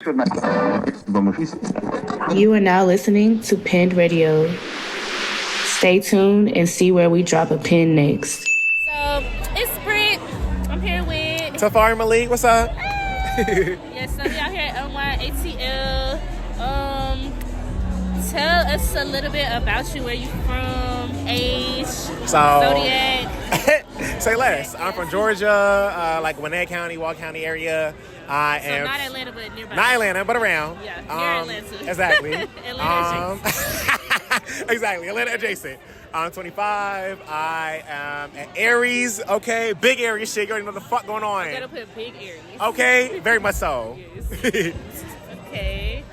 You are now listening to Pinned Radio. Stay tuned and see where we drop a pin next. So, it's Britt. I'm here with Tafari Malik. What's up? Yes, so we out here at Unwind ATL. Tell us a little bit about you, where you from, age, Zodiac. Say less. I'm from Georgia, like Gwinnett County, Wall County area. I am not Atlanta, but nearby. Not Atlanta, but around. Yeah, near Atlanta. Exactly. Atlanta adjacent. Exactly, Atlanta adjacent. I'm 25. I am an Aries. Okay, big Aries shit. You already know what the fuck going on. I gotta put big Aries. Okay, very much so. Yes. Okay.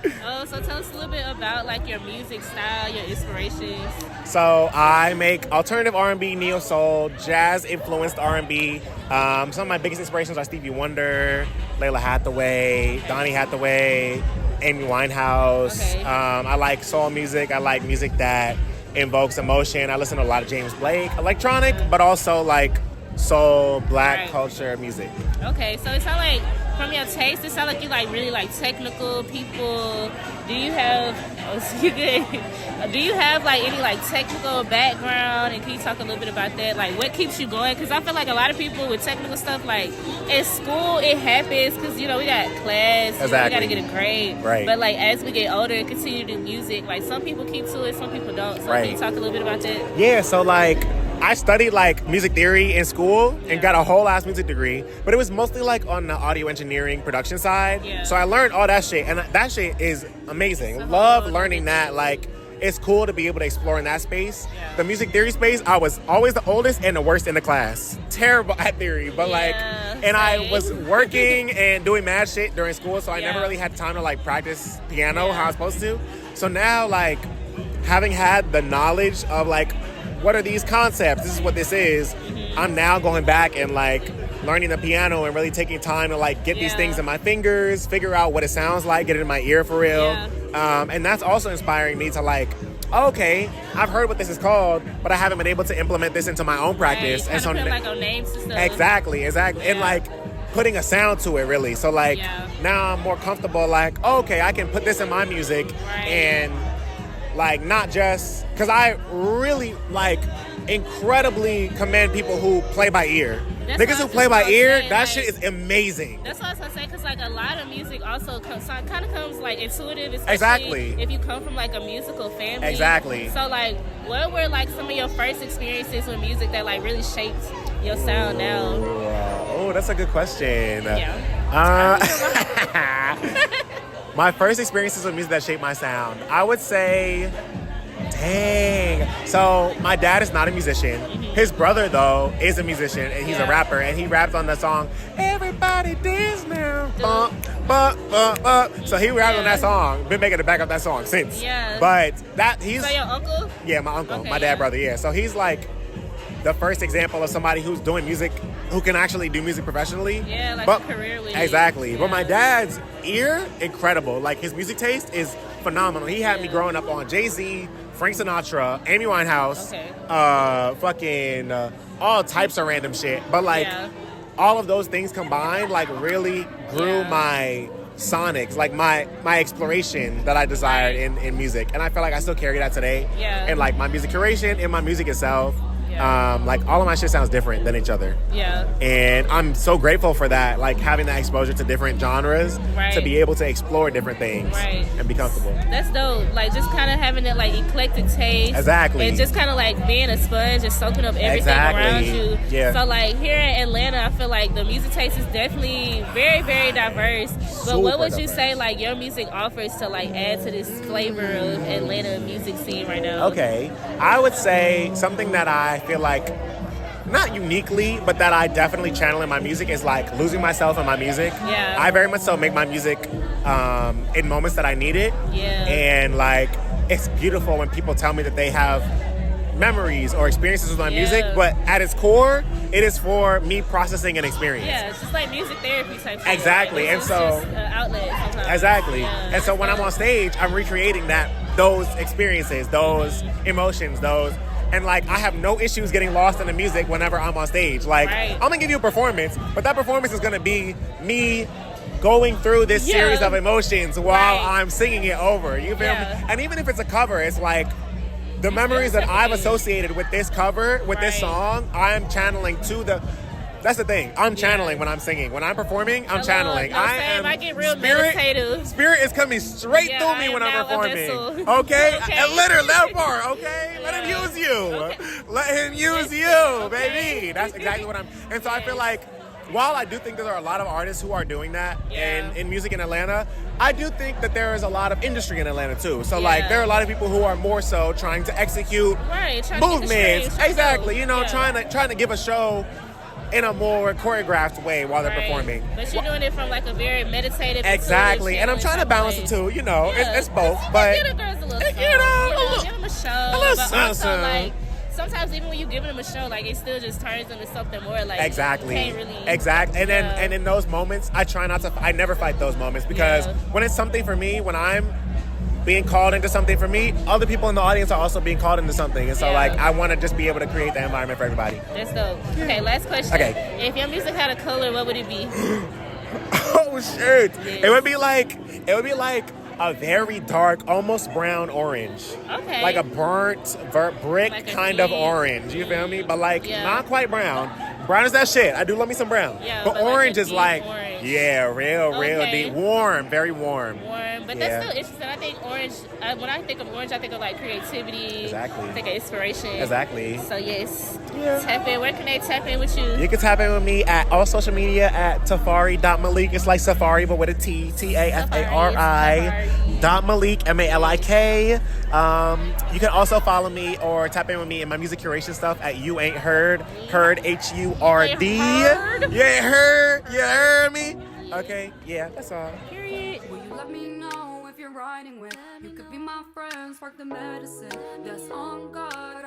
So tell us a little bit about like your music style, your inspirations. So I make alternative R&B, neo soul, jazz influenced R&B. Some of my biggest inspirations are Stevie Wonder, Layla Hathaway, Donny Hathaway, Amy Winehouse. Okay. I like soul music. I like music that invokes emotion. I listen to a lot of James Blake, electronic, but also like soul, black culture music. Okay, so it sounds like from your taste, it sounds like you like really like technical people. Do you have do you have like any like technical background, and can you talk a little bit about that? Like what keeps you going? Because I feel like a lot of people with technical stuff, like in school it happens because you know we got class, exactly. We got to get a grade, right? But like as we get older and continue to do music, like some people keep to it, some people don't. So can you talk a little bit about that? Yeah, so like I studied like music theory in school and got a whole ass music degree, but it was mostly like on the audio engineering production side. Yeah. So I learned all that shit, and that shit is amazing. Love learning that. Like, it's cool to be able to explore in that space. Yeah. The music theory space, I was always the oldest and the worst in the class. Terrible at theory, but I was working and doing mad shit during school, so I never really had time to like practice piano how I was supposed to. So now, like, having had the knowledge of like, what are these concepts? This is what this is. Mm-hmm. I'm now going back and like learning the piano and really taking time to like get these things in my fingers, figure out what it sounds like, get it in my ear for real. Yeah. And that's also inspiring me to like, okay, I've heard what this is called, but I haven't been able to implement this into my own practice. And so put like on names and stuff. Exactly. Yeah. And like putting a sound to it really. So like now I'm more comfortable like, okay, I can put this in my music and like not just because I really like incredibly commend people who play by ear. Niggas who play by ear, that like, shit is amazing. That's what I was gonna say, because like a lot of music also kind of comes like intuitive, especially if you come from like a musical family. Exactly. So like, what were like some of your first experiences with music that like really shaped your sound now? Oh, that's a good question. Yeah. My first experiences with music that shaped my sound, I would say, dang. So my dad is not a musician. Mm-hmm. His brother, though, is a musician, and he's a rapper, and he raps on the song, "Everybody Dance Now." So he rapped on that song. Been making it back up that song since. Yeah. But he's... So your uncle? Yeah, my uncle. Okay, my dad brother, yeah. So he's like the first example of somebody who's doing music, who can actually do music professionally. Yeah, like careerly. Exactly. Yeah. But my dad's ear, incredible. Like, his music taste is phenomenal. He had me growing up on Jay-Z, Frank Sinatra, Amy Winehouse, all types of random shit. But, like, all of those things combined, like, really grew my sonics, like, my exploration that I desired in music. And I feel like I still carry that today. Yeah. And, like, my music curation and my music itself. Like all of my shit sounds different than each other. Yeah. And I'm so grateful for that, like having that exposure to different genres to be able to explore different things and be comfortable. That's dope. Like just kind of having that like eclectic taste. Exactly. And just kind of like being a sponge and soaking up everything around you. Yeah. So like here in Atlanta, I feel like the music taste is definitely very, very diverse. But what would you say like your music offers to like add to this flavor of Atlanta music scene right now? Okay. I would say something that I feel like, not uniquely, but that I definitely channel in my music is like losing myself in my music. Yeah. I very much so make my music in moments that I need it. Yeah. And like, it's beautiful when people tell me that they have memories or experiences with my music, but at its core, it is for me processing an experience. Yeah, it's just like music therapy type shit. Exactly. Right? And so just an outlet sometimes. Exactly. Yeah. And so when I'm on stage, I'm recreating those experiences, those emotions, and like I have no issues getting lost in the music whenever I'm on stage. Like I'm gonna give you a performance, but that performance is gonna be me going through this series of emotions while Right. I'm singing it over. You feel Yeah. me? And even if it's a cover, it's like the memories that I've associated with this cover, with this Right. song, I'm channeling to the. That's the thing. I'm channeling when I'm singing. When I'm performing, I'm channeling. No, same. I get real spirit, meditative. Spirit is coming straight Yeah, through I me am when I'm now a performing. vessel. Okay? Okay. And literally that part, okay? Let him Yeah. use you. Okay. Let him use you, Okay. baby. That's exactly what I'm. And so I feel like, while I do think there are a lot of artists who are doing that in music in Atlanta, I do think that there is a lot of industry in Atlanta too. So like there are a lot of people who are more so trying to execute Right, trying to get the movements. streams, Exactly. You know, yeah. trying to give a show in a more choreographed way while they're Right. performing. But you're doing it from like a very meditative. Exactly. And I'm trying to balance the two, you know. Yeah. It's both. But Give the girls a little you something, know, give them a show. a little But also something. like sometimes even when you giving them a show, like it still just turns into something more like Exactly. You can't really, Exactly. And then yeah. and in those moments, I never fight those moments because Yeah. when it's something for me, when I'm being called into something for me, other people in the audience are also being called into something. And so Yeah. like I want to just be able to create that environment for everybody. That's dope. Okay, last question. Okay. If your music had a color, what would it be? Oh shit. Yes. It would be like a very dark, almost brown orange. Okay. Like a burnt brick Like a kind of deep- orange. You feel me? But like Yeah. not quite brown. Brown is that shit. I do love me some brown. Yeah, but but like orange a is deep like orange. real Okay. deep. Warm, very warm. Warm, but Yeah. that's still interesting. I think orange. When I think of orange, I think of like creativity. Exactly. I think of inspiration. Exactly. So yes, Yeah. tap in. Where can they tap in with you? You can tap in with me at all social media at Tafari.Malik. It's like Safari, but with a T. Tafari. .Malik, MALIK. You can also follow me or tap in with me in my music curation stuff at You Ain't Heard. Heard, HURD. Heard? You ain't heard? You heard me? Okay, yeah, that's all. Period. Will you let me know if you're riding with? You could be my friend, spark the medicine. That's on God.